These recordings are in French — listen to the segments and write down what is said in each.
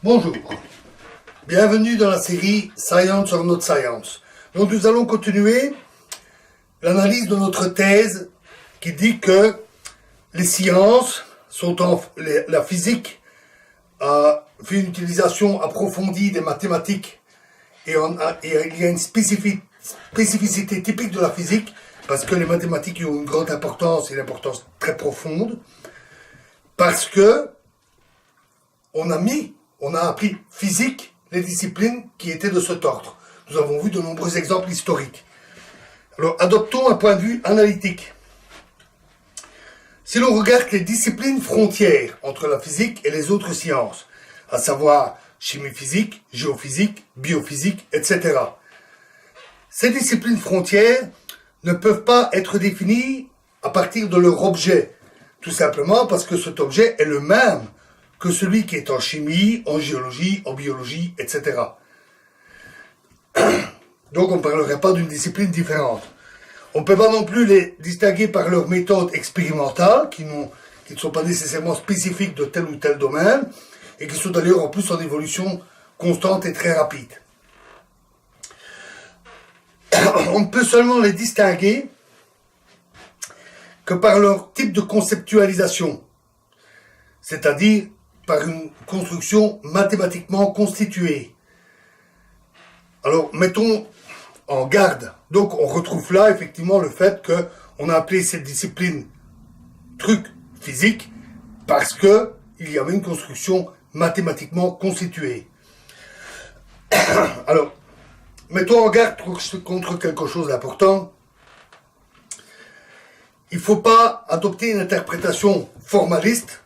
Bonjour, bienvenue dans la série Science or Not Science. Donc nous allons continuer l'analyse de notre thèse qui dit que les sciences la physique a fait une utilisation approfondie des mathématiques et il y a une spécificité typique de la physique parce que les mathématiques ont une grande importance et une importance très profonde parce que on a appris physique les disciplines qui étaient de cet ordre. Nous avons vu de nombreux exemples historiques. Alors, adoptons un point de vue analytique. Si l'on regarde les disciplines frontières entre la physique et les autres sciences, à savoir chimie physique, géophysique, biophysique, etc., ces disciplines frontières ne peuvent pas être définies à partir de leur objet, tout simplement parce que cet objet est le même que celui qui est en chimie, en géologie, en biologie, etc. Donc on ne parlerait pas d'une discipline différente. On ne peut pas non plus les distinguer par leurs méthodes expérimentales, qui ne sont pas nécessairement spécifiques de tel ou tel domaine, et qui sont d'ailleurs en plus en évolution constante et très rapide. On ne peut seulement les distinguer que par leur type de conceptualisation, c'est-à-dire par une construction mathématiquement constituée. Alors, mettons en garde. Donc, on retrouve là, effectivement, le fait qu'on a appelé cette discipline truc physique parce que il y avait une construction mathématiquement constituée. Alors, mettons en garde contre quelque chose d'important. Il ne faut pas adopter une interprétation formaliste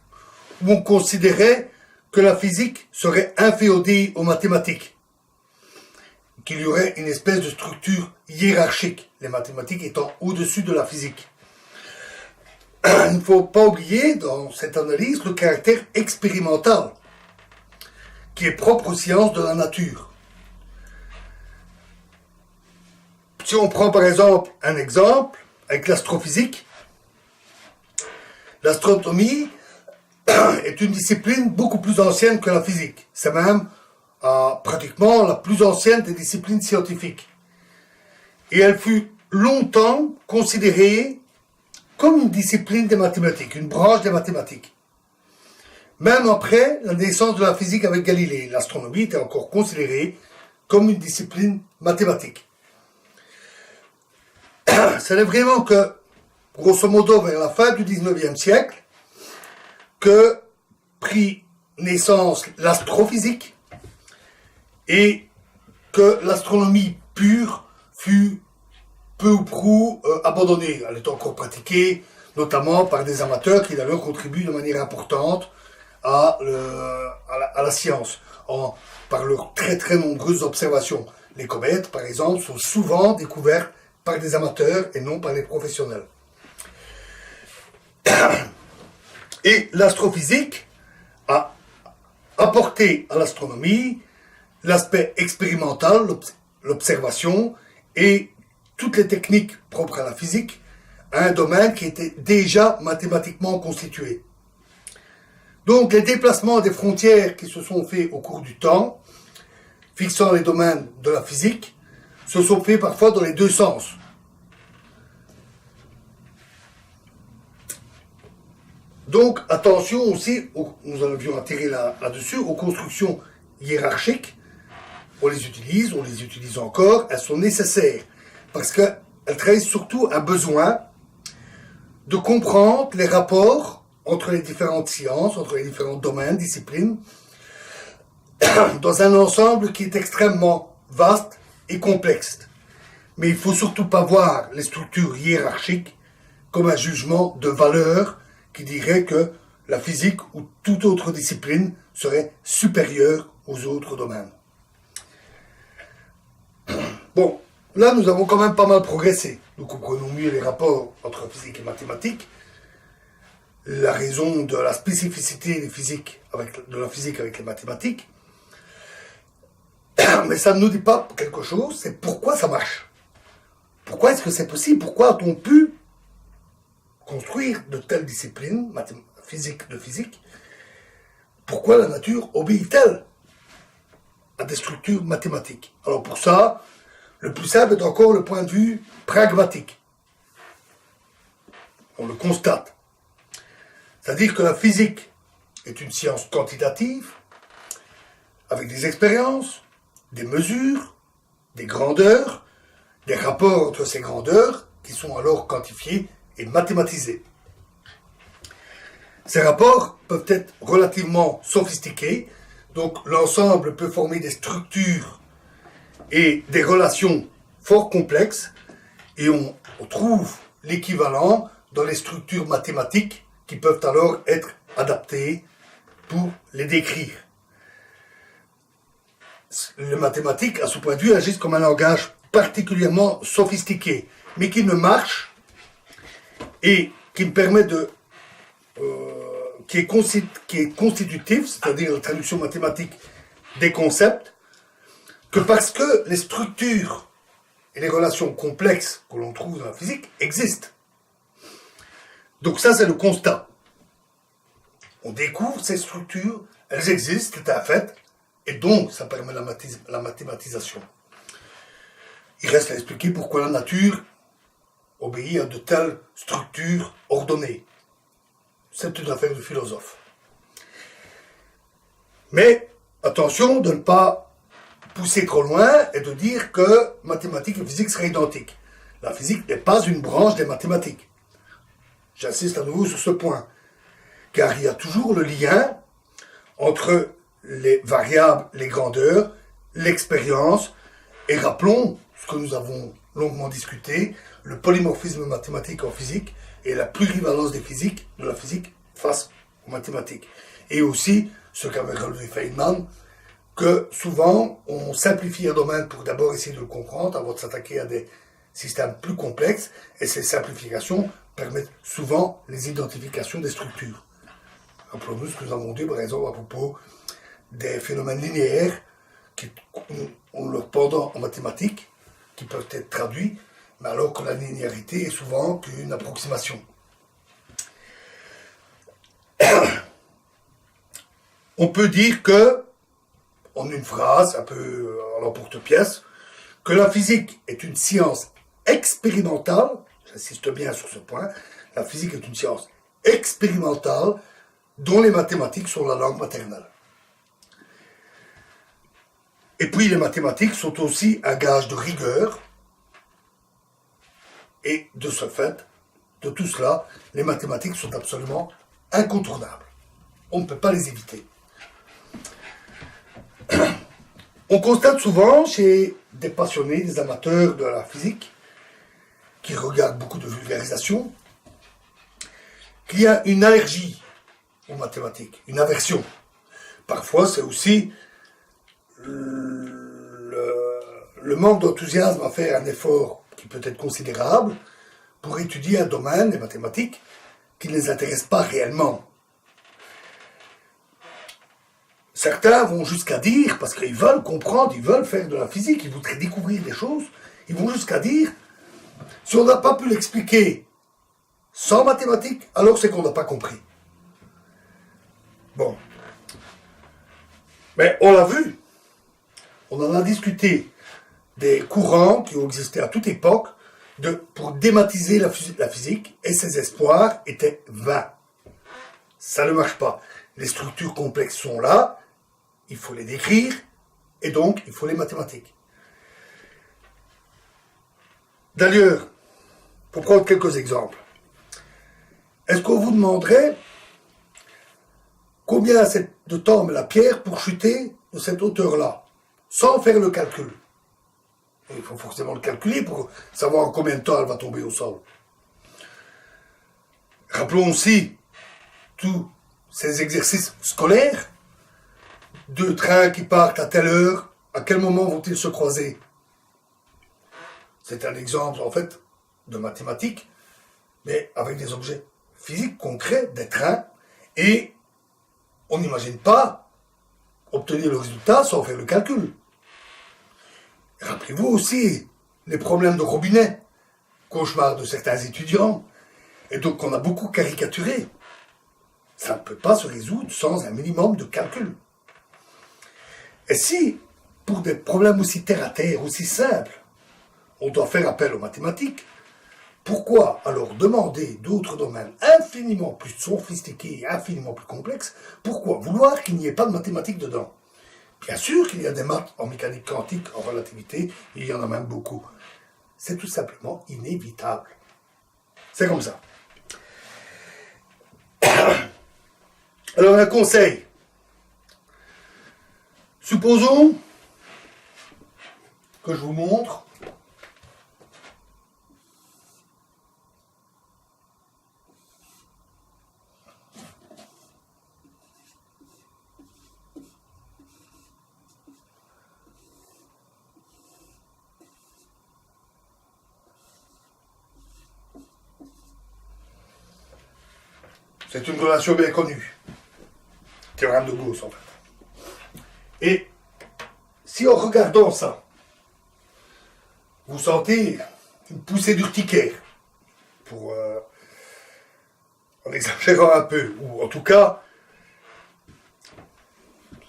où on considérait que la physique serait inféodée aux mathématiques, qu'il y aurait une espèce de structure hiérarchique, les mathématiques étant au-dessus de la physique. Il ne faut pas oublier dans cette analyse le caractère expérimental qui est propre aux sciences de la nature. Si on prend par exemple un exemple avec l'astrophysique, l'astronomie est une discipline beaucoup plus ancienne que la physique. C'est même pratiquement la plus ancienne des disciplines scientifiques. Et elle fut longtemps considérée comme une discipline des mathématiques, une branche des mathématiques. Même après la naissance de la physique avec Galilée, l'astronomie était encore considérée comme une discipline mathématique. Ce n'est vraiment que, grosso modo, vers la fin du 19e siècle, que prit naissance l'astrophysique et que l'astronomie pure fut peu ou prou abandonnée. Elle est encore pratiquée, notamment par des amateurs qui d'ailleurs contribuent de manière importante à la science, par leurs très très nombreuses observations. Les comètes, par exemple, sont souvent découvertes par des amateurs et non par les professionnels. Et l'astrophysique a apporté à l'astronomie l'aspect expérimental, l'observation et toutes les techniques propres à la physique à un domaine qui était déjà mathématiquement constitué. Donc les déplacements des frontières qui se sont faits au cours du temps, fixant les domaines de la physique, se sont faits parfois dans les deux sens. Donc, attention aussi, nous en avions atterri là-dessus, aux constructions hiérarchiques. On les utilise encore, elles sont nécessaires. Parce qu'elles trahissent surtout un besoin de comprendre les rapports entre les différentes sciences, entre les différents domaines, disciplines, dans un ensemble qui est extrêmement vaste et complexe. Mais il ne faut surtout pas voir les structures hiérarchiques comme un jugement de valeur qui dirait que la physique ou toute autre discipline serait supérieure aux autres domaines. Bon, là nous avons quand même pas mal progressé. Nous comprenons mieux les rapports entre physique et mathématiques, la raison de la spécificité de la physique avec les mathématiques. Mais ça ne nous dit pas quelque chose, c'est pourquoi ça marche. Pourquoi est-ce que c'est possible? Pourquoi a-t-on pu construire de telles disciplines de physique? Pourquoi la nature obéit-elle à des structures mathématiques. Alors pour ça, le plus simple est encore le point de vue pragmatique. On le constate. C'est-à-dire que la physique est une science quantitative, avec des expériences, des mesures, des grandeurs, des rapports entre ces grandeurs qui sont alors quantifiés et mathématisés. Ces rapports peuvent être relativement sophistiqués, donc l'ensemble peut former des structures et des relations fort complexes, et on trouve l'équivalent dans les structures mathématiques qui peuvent alors être adaptées pour les décrire. Les mathématiques, à ce point de vue, agissent comme un langage particulièrement sophistiqué, mais qui ne marche et qui me permet de... qui est constitutif, c'est-à-dire la traduction mathématique des concepts, que parce que les structures et les relations complexes que l'on trouve dans la physique existent. Donc ça, c'est le constat. On découvre ces structures, elles existent, c'est un fait, et donc ça permet la mathématisation. Il reste à expliquer pourquoi la nature obéit à de telles structures ordonnées. C'est une affaire de philosophe. Mais attention de ne pas pousser trop loin et de dire que mathématiques et physique seraient identiques. La physique n'est pas une branche des mathématiques. J'insiste à nouveau sur ce point, car il y a toujours le lien entre les variables, les grandeurs, l'expérience, et rappelons ce que nous avons longuement discuté, le polymorphisme mathématique en physique et la plurivalence de la physique face aux mathématiques. Et aussi, ce qu'avait relevé Feynman, que souvent on simplifie un domaine pour d'abord essayer de le comprendre avant de s'attaquer à des systèmes plus complexes, et ces simplifications permettent souvent les identifications des structures. Rappelons-nous ce que nous avons dit par exemple à propos des phénomènes linéaires qui ont leur pendant en mathématiques, qui peuvent être traduits, mais alors que la linéarité est souvent qu'une approximation. On peut dire que, en une phrase, un peu à l'emporte-pièce, que la physique est une science expérimentale, j'insiste bien sur ce point, la physique est une science expérimentale dont les mathématiques sont la langue maternelle. Et puis les mathématiques sont aussi un gage de rigueur, et de ce fait, de tout cela, les mathématiques sont absolument incontournables. On ne peut pas les éviter. On constate souvent chez des passionnés, des amateurs de la physique, qui regardent beaucoup de vulgarisation, qu'il y a une allergie aux mathématiques, une aversion. Parfois, c'est aussi le manque d'enthousiasme à faire un effort qui peut être considérable pour étudier un domaine, les mathématiques, qui ne les intéresse pas réellement. Certains vont jusqu'à dire, parce qu'ils veulent comprendre, ils veulent faire de la physique, ils voudraient découvrir des choses, ils vont jusqu'à dire, si on n'a pas pu l'expliquer sans mathématiques, alors c'est qu'on n'a pas compris. Bon. Mais on l'a vu, on en a discuté des courants qui ont existé à toute époque pour dématiser la physique, et ces espoirs étaient vains. Ça ne marche pas. Les structures complexes sont là, il faut les décrire, et donc il faut les mathématiques. D'ailleurs, pour prendre quelques exemples, est-ce qu'on vous demanderait combien de temps met la pierre pour chuter de cette hauteur-là, sans faire le calcul? Il faut forcément le calculer pour savoir en combien de temps elle va tomber au sol. Rappelons aussi tous ces exercices scolaires. Deux trains qui partent à telle heure, à quel moment vont-ils se croiser? C'est un exemple, en fait, de mathématiques, mais avec des objets physiques concrets, des trains, et on n'imagine pas obtenir le résultat sans faire le calcul. Rappelez-vous aussi les problèmes de robinet, cauchemar de certains étudiants, et donc qu'on a beaucoup caricaturé. Ça ne peut pas se résoudre sans un minimum de calcul. Et si pour des problèmes aussi terre à terre, aussi simples, on doit faire appel aux mathématiques. Pourquoi alors demander d'autres domaines infiniment plus sophistiqués et infiniment plus complexes? Pourquoi vouloir qu'il n'y ait pas de mathématiques dedans? Bien sûr qu'il y a des maths en mécanique quantique, en relativité, il y en a même beaucoup. C'est tout simplement inévitable. C'est comme ça. Alors un conseil. Supposons que je vous montre c'est une relation bien connue. Théorème de Gauss, en fait. Et si en regardant ça, vous sentez une poussée d'urticaire, pour en exagérant un peu, ou en tout cas,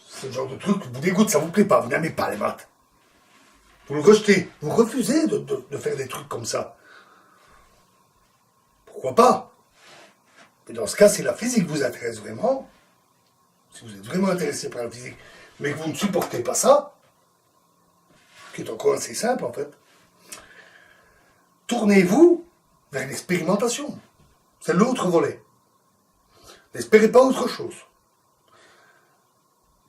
c'est le genre de truc qui vous dégoûte, ça vous plaît pas, vous n'aimez pas les maths. Vous le rejetez, vous refusez de faire des trucs comme ça. Pourquoi pas? Mais dans ce cas, si la physique vous intéresse vraiment, si vous êtes vraiment intéressé par la physique, mais que vous ne supportez pas ça, qui est encore assez simple en fait, tournez-vous vers l'expérimentation. C'est l'autre volet. N'espérez pas autre chose.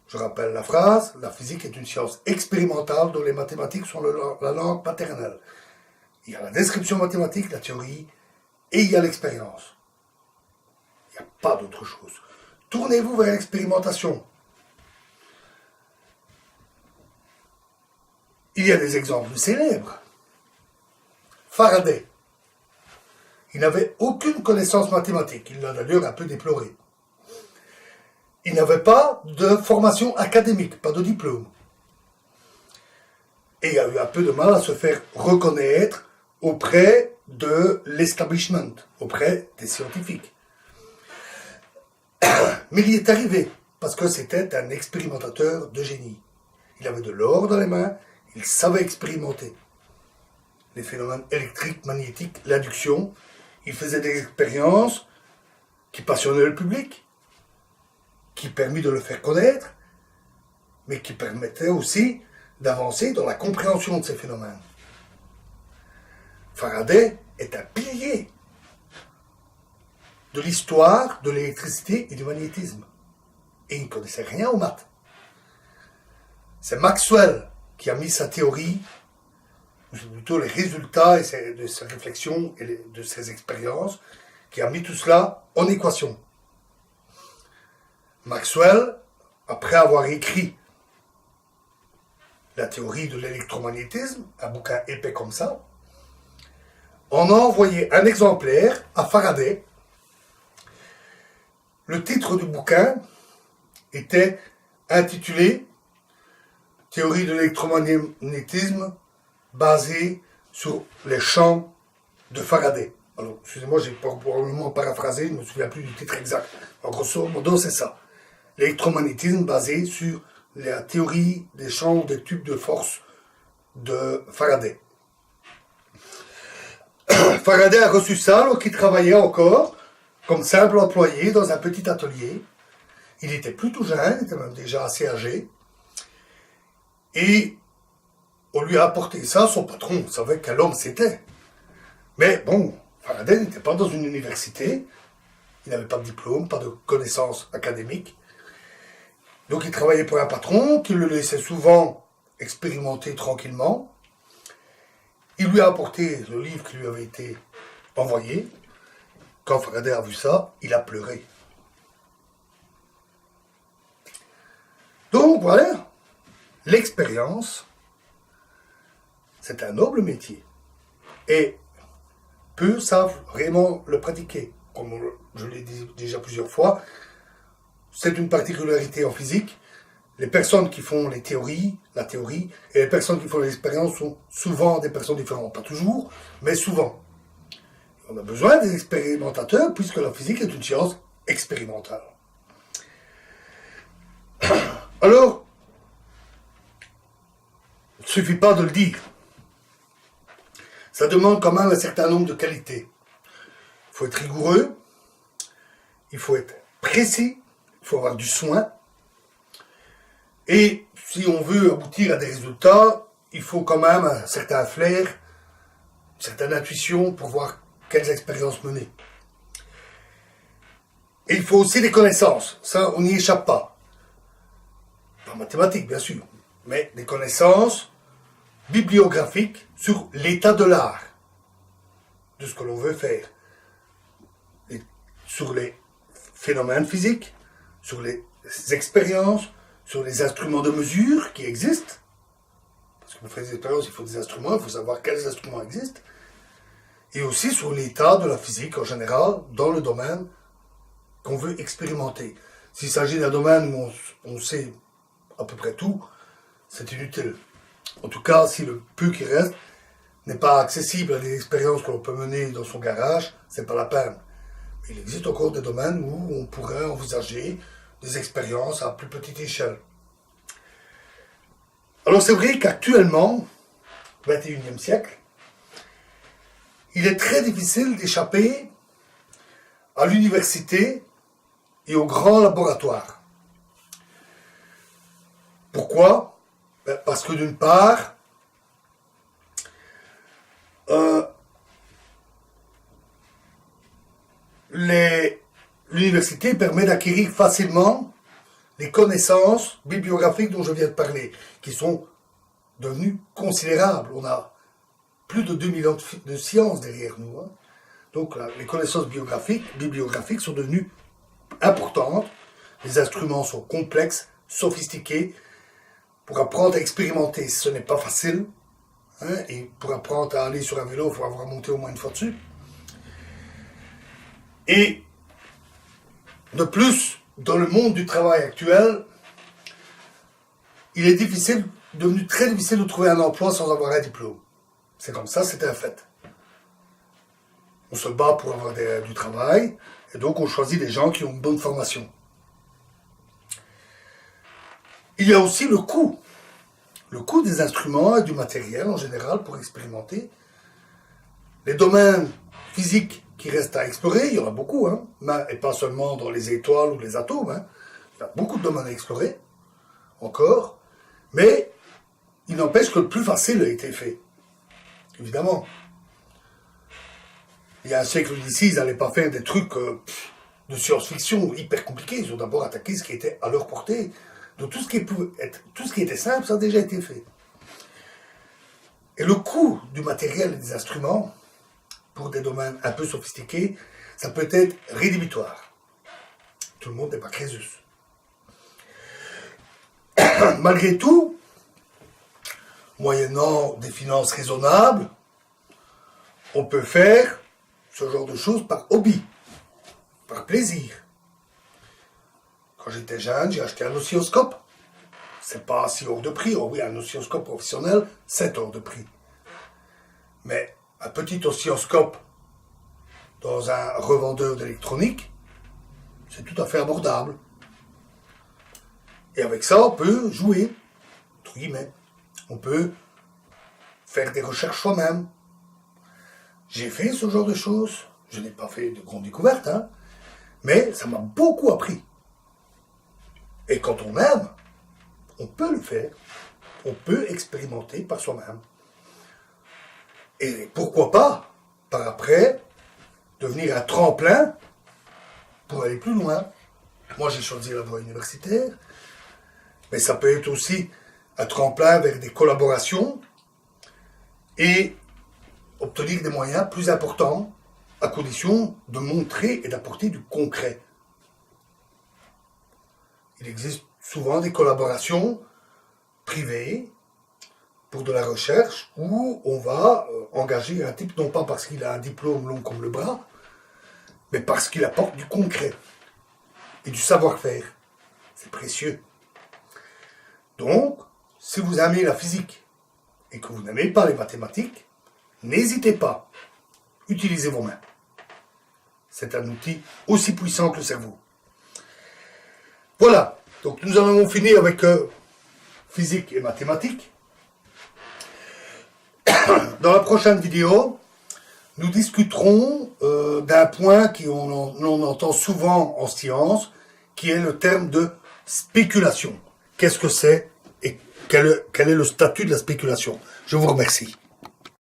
Je rappelle la phrase, la physique est une science expérimentale dont les mathématiques sont la langue maternelle. Il y a la description mathématique, la théorie, et il y a l'expérience. Il n'y a pas d'autre chose. Tournez-vous vers l'expérimentation. Il y a des exemples célèbres. Faraday. Il n'avait aucune connaissance mathématique. Il l'a d'ailleurs un peu déploré. Il n'avait pas de formation académique, pas de diplôme. Et il a eu un peu de mal à se faire reconnaître auprès de l'establishment, auprès des scientifiques. Mais il y est arrivé, parce que c'était un expérimentateur de génie. Il avait de l'or dans les mains, il savait expérimenter. Les phénomènes électriques, magnétiques, l'induction, il faisait des expériences qui passionnaient le public, qui permis de le faire connaître, mais qui permettaient aussi d'avancer dans la compréhension de ces phénomènes. Faraday est un pilier de l'histoire de l'électricité et du magnétisme. Et il ne connaissait rien aux maths. C'est Maxwell qui a mis sa théorie, ou plutôt les résultats de ses réflexions et de ses expériences, qui a mis tout cela en équation. Maxwell, après avoir écrit la théorie de l'électromagnétisme, un bouquin épais comme ça, en a envoyé un exemplaire à Faraday. Le titre du bouquin était intitulé « Théorie de l'électromagnétisme basée sur les champs de Faraday ». Alors, excusez-moi, j'ai probablement paraphrasé, je ne me souviens plus du titre exact. En grosso modo, c'est ça. L'électromagnétisme basé sur la théorie des champs des tubes de force de Faraday. Faraday a reçu ça alors qu'il travaillait encore comme simple employé dans un petit atelier. Il était plutôt jeune, il était même déjà assez âgé. Et on lui a apporté ça, son patron savait quel homme c'était. Mais bon, Faraday n'était pas dans une université, il n'avait pas de diplôme, pas de connaissances académiques. Donc il travaillait pour un patron qui le laissait souvent expérimenter tranquillement. Il lui a apporté le livre qui lui avait été envoyé. Quand Faraday a vu ça, il a pleuré. Donc voilà, l'expérience, c'est un noble métier. Et peu savent vraiment le pratiquer. Comme je l'ai dit déjà plusieurs fois, c'est une particularité en physique. Les personnes qui font les théories, la théorie, et les personnes qui font l'expérience sont souvent des personnes différentes. Pas toujours, mais souvent. On a besoin des expérimentateurs puisque la physique est une science expérimentale. Alors, suffit pas de le dire. Ça demande quand même un certain nombre de qualités. Il faut être rigoureux, il faut être précis, il faut avoir du soin. Et si on veut aboutir à des résultats, il faut quand même un certain flair, une certaine intuition pour voir quelles expériences mener. Et il faut aussi des connaissances. Ça, on n'y échappe pas. Pas mathématiques, bien sûr, mais des connaissances bibliographiques sur l'état de l'art, de ce que l'on veut faire, et sur les phénomènes physiques, sur les expériences, sur les instruments de mesure qui existent. Parce que pour faire des expériences, il faut des instruments, il faut savoir quels instruments existent. Et aussi sur l'état de la physique en général, dans le domaine qu'on veut expérimenter. S'il s'agit d'un domaine où on sait à peu près tout, c'est inutile. En tout cas, si le peu qui reste n'est pas accessible à des expériences que l'on peut mener dans son garage, c'est pas la peine. Il existe encore des domaines où on pourrait envisager des expériences à plus petite échelle. Alors c'est vrai qu'actuellement, au XXIe siècle, il est très difficile d'échapper à l'université et aux grands laboratoires. Pourquoi ? Parce que d'une part, l'université permet d'acquérir facilement les connaissances bibliographiques dont je viens de parler, qui sont devenues considérables. On a plus de 2000 ans de science derrière nous. Hein. Donc les connaissances bibliographiques sont devenues importantes. Les instruments sont complexes, sophistiqués. Pour apprendre à expérimenter, ce n'est pas facile. Hein, et pour apprendre à aller sur un vélo, il faut avoir monté au moins une fois dessus. Et de plus, dans le monde du travail actuel, il est devenu très difficile de trouver un emploi sans avoir un diplôme. C'est comme ça, c'est un fait. On se bat pour avoir du travail, et donc on choisit des gens qui ont une bonne formation. Il y a aussi le coût des instruments et du matériel en général pour expérimenter. Les domaines physiques qui restent à explorer, il y en a beaucoup, hein, et pas seulement dans les étoiles ou les atomes. Hein. Il y a beaucoup de domaines à explorer, encore, mais il n'empêche que le plus facile a été fait. Évidemment. Il y a un siècle d'ici, ils n'allaient pas faire des trucs de science-fiction hyper compliqués. Ils ont d'abord attaqué ce qui était à leur portée. Donc tout ce qui était simple, ça a déjà été fait. Et le coût du matériel et des instruments, pour des domaines un peu sophistiqués, ça peut être rédhibitoire. Tout le monde n'est pas Crésus. Malgré tout, moyennant des finances raisonnables, on peut faire ce genre de choses par hobby, par plaisir. Quand j'étais jeune, j'ai acheté un oscilloscope. C'est pas si hors de prix. Oh oui, un oscilloscope professionnel, c'est hors de prix. Mais un petit oscilloscope dans un revendeur d'électronique, c'est tout à fait abordable. Et avec ça, on peut jouer, entre guillemets. On peut faire des recherches soi-même. J'ai fait ce genre de choses. Je n'ai pas fait de grandes découvertes, hein, mais ça m'a beaucoup appris. Et quand on aime, on peut le faire. On peut expérimenter par soi-même. Et pourquoi pas, par après, devenir un tremplin pour aller plus loin. Moi, j'ai choisi la voie universitaire, mais ça peut être aussi un tremplin vers des collaborations et obtenir des moyens plus importants à condition de montrer et d'apporter du concret. Il existe souvent des collaborations privées pour de la recherche où on va engager un type, non pas parce qu'il a un diplôme long comme le bras, mais parce qu'il apporte du concret et du savoir-faire. C'est précieux. Donc, si vous aimez la physique et que vous n'aimez pas les mathématiques, n'hésitez pas. Utilisez vos mains. C'est un outil aussi puissant que le cerveau. Voilà. Donc nous allons finir avec physique et mathématiques. Dans la prochaine vidéo, nous discuterons d'un point qu'on entend souvent en science, qui est le terme de spéculation. Qu'est-ce que c'est et quel est le statut de la spéculation? Je vous remercie.